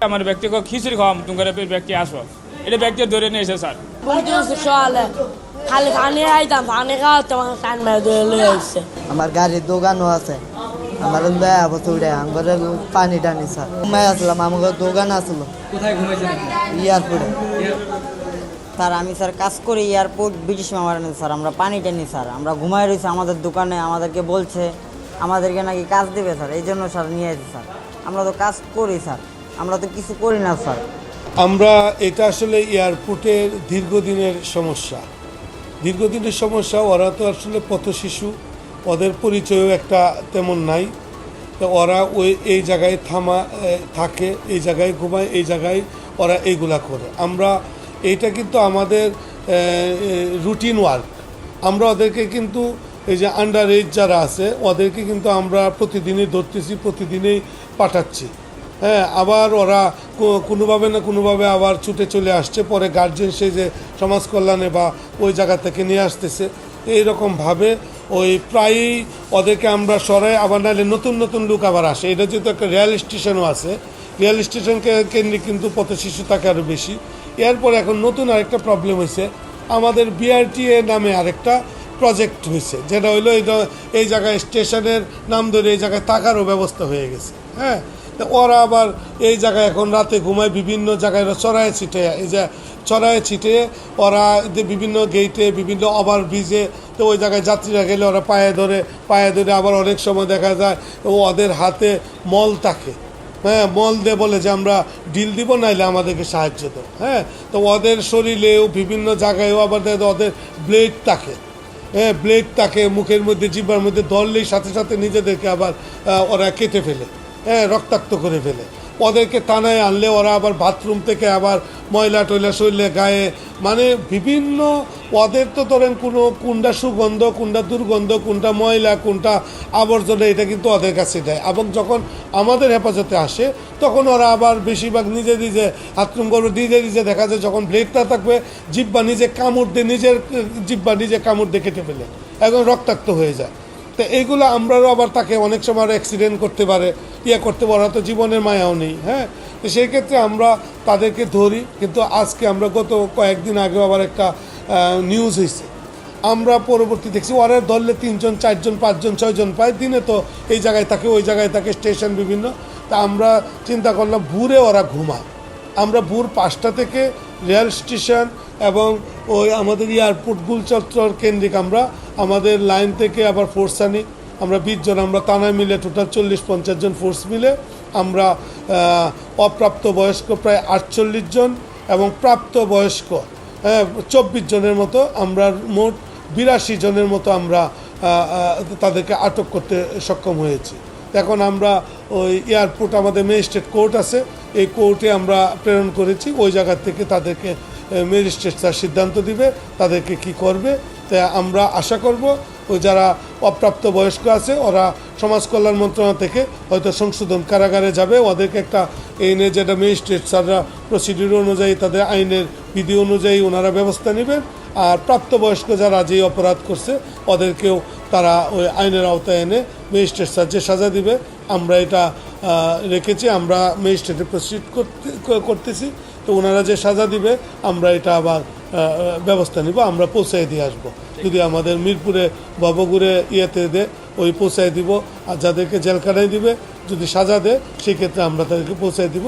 আমার ব্যক্তিকে খিচুড়ি খাওয়াম তোমার ব্যক্তি আসো এটা ব্যক্তি ধরে নিয়ে এসে স্যার সকালে খালি পানি খাইতাম পানি খাওয়া তোমার কান মেরে ধরে লয়ে আসছে। আমার গাড়ির দোকানও আছে আমার দেয়া বছরে আমার পানি টানি স্যার ঘুমাই আসলাম আমার দোকান আসলো কোথায় ঘুমাইছেন আপনি? এয়ারপোর্টে স্যার আমি স্যার কাজ করি এয়ারপোর্ট ব্রিটিশ মেমোরিয়াল স্যার আমরা পানি টানি স্যার আমরা ঘুমাই রয়েছি আমাদের দোকানে আমাদেরকে বলছে আমাদেরকে নাকি কাজ দেবে স্যার এই জন্য স্যার নিয়ে আসি স্যার আমরা তো কাজ করি স্যার আমরা তো কিছু করি না স্যার। আমরা এটা আসলে এয়ারপোর্টের দীর্ঘদিনের সমস্যা ওরা তো আসলে পথ শিশু ওদের পরিচয়ও একটা তেমন নাই তো ওরা এই জায়গায় থাকে এই জায়গায় ঘুমায় এই জায়গায় ওরা এইগুলা করে আমরা এইটা কিন্তু আমাদের রুটিন ওয়ার্ক আমরা ওদেরকে কিন্তু এই যে আন্ডার এজ যারা আছে ওদেরকে কিন্তু আমরা প্রতিদিনই ধরতেছি প্রতিদিনই পাঠাচ্ছি হ্যাঁ আবার ওরা কোনোভাবে না কোনোভাবে আবার ছুটে চলে আসছে পরে গার্জেন সে যে সমাজ কল্যাণে বা ওই জায়গা থেকে নিয়ে আসতেছে এইরকমভাবে ওই প্রায়ই ওদেরকে আমরা সরাই আবার নাহলে নতুন নতুন লোক আবার আসে এটা যেহেতু একটা রেল স্টেশনও আছে রেল স্টেশনকে কেন্দ্রে কিন্তু পথ শিশু থাকে আরও বেশি এরপরে এখন নতুন আরেকটা প্রবলেম হয়েছে আমাদের বিআরটিএ নামে আরেকটা প্রজেক্ট হয়েছে যেটা হইলো এই জায়গায় স্টেশনের নাম ধরে এই জায়গায় থাকারও ব্যবস্থা হয়ে গেছে হ্যাঁ তো ওরা আবার এই জায়গায় এখন রাতে ঘুমায় বিভিন্ন জায়গায় চড়ায় ছিটে ওরা বিভিন্ন গেটে বিভিন্ন ওভারব্রিজে তো ওই জায়গায় যাত্রীরা গেলে ওরা পায়ে ধরে আবার অনেক সময় দেখা যায় ওদের হাতে মল থাকে হ্যাঁ মল দিয়ে বলে যে আমরা ডিল দিব নাইলে আমাদেরকে সাহায্য দেবো হ্যাঁ তো ওদের শরীরেও বিভিন্ন জায়গায়ও আবার ওদের ব্লেড থাকে হ্যাঁ ব্লেড থাকে মুখের মধ্যে জিহ্বার মধ্যে ধরলেই সাথে সাথে নিজেদেরকে আবার ওরা কেটে ফেলে হ্যাঁ রক্তাক্ত করে ফেলে ওদেরকে টানায় আনলে ওরা আবার বাথরুম থেকে আবার ময়লা টয়লা শরীরে গায়ে মানে বিভিন্ন ওদের তো ধরেন কোনটা সুগন্ধ কোনটা দুর্গন্ধ কোনটা ময়লা কোনটা আবর্জনা এটা কিন্তু ওদের কাছে দেয় এবং যখন আমাদের হেফাজতে আসে তখন ওরা আবার বেশিরভাগ নিজে হাতরুম করবে নিজে দেখা যায় যখন ব্লেডটা থাকবে জিহ্বা নিজে কামড় দিয়ে নিজে কামড় দিয়ে কেটে ফেলে এখন রক্তাক্ত হয়ে যায় তো এইগুলো আমরাও আবার তাকে অনেক সময় অ্যাক্সিডেন্ট করতে পারে করতে পারে তো জীবনের মায়াও নেই হ্যাঁ তো সেই ক্ষেত্রে আমরা তাদেরকে ধরি কিন্তু আজকে আমরা গত কয়েকদিন আগেও আবার একটা নিউজ হয়েছে আমরা পরবর্তী দেখছি ওরা ধরলে 3 জন 4 জন 5 জন 6 জন পায় দিনে তো এই জায়গায় থাকে ওই জায়গায় থাকে স্টেশন বিভিন্ন তা আমরা চিন্তা করলাম ভোরে ওরা ঘুমায় আমরা ভোর 5টা থেকে রেল স্টেশন এবং ওই আমাদের এয়ারপোর্ট গুলচত্বর কেন্দ্রিক আমরা আমাদের লাইন থেকে আবার ফোর্স আনি আমরা 20 জন আমরা টানা মিলে টোটাল 40-50 জন ফোর্স মিলে আমরা অপ্রাপ্ত বয়স্ক প্রায় 48 জন এবং প্রাপ্ত বয়স্ক 24 জনের মতো আমরা মোট 82 জনের মতো আমরা তাদেরকে আটক করতে সক্ষম হয়েছি এখন আমরা ওই এয়ারপোর্ট আমাদের ম্যাজিস্ট্রেট কোর্ট আছে এই কোর্টে আমরা প্রেরণ করেছি ওই জায়গা থেকে তাদেরকে ম্যাজিস্ট্রেট স্যার সিদ্ধান্ত দিবে তাদেরকে কি করবে তাই আমরা আশা করব ওই যারা অপ্রাপ্ত বয়স্ক আছে ওরা সমাজ কল্যাণ মন্ত্রণালয় থেকে হয়তো সংশোধন কারাগারে যাবে ওদেরকে একটা এনে যেটা ম্যাজিস্ট্রেট স্যাররা প্রসিডিউর অনুযায়ী তাদের আইনের বিধি অনুযায়ী ওনারা ব্যবস্থা নেবেন আর প্রাপ্তবয়স্ক যারা যে অপরাধ করছে ওদেরকেও তারা ওই আইনের আওতায় এনে ম্যাজিস্ট্রেট স্যার যে সাজা দিবে আমরা এটা রেখেছি আমরা ম্যাজিস্ট্রেটে প্রসিড করতেছি তো ওনারা যে সাজা দিবে আমরা এটা আবার ব্যবস্থা নিব আমরা পৌঁছায় দিয়ে আসবো যদি আমাদের মিরপুরে বাবুগুড়ে দেয় ওই পৌঁছায় দিব আর যাদেরকে জেলখানায় দিবে যদি সাজা দেয় সেক্ষেত্রে আমরা তাদেরকে পৌঁছায় দিব।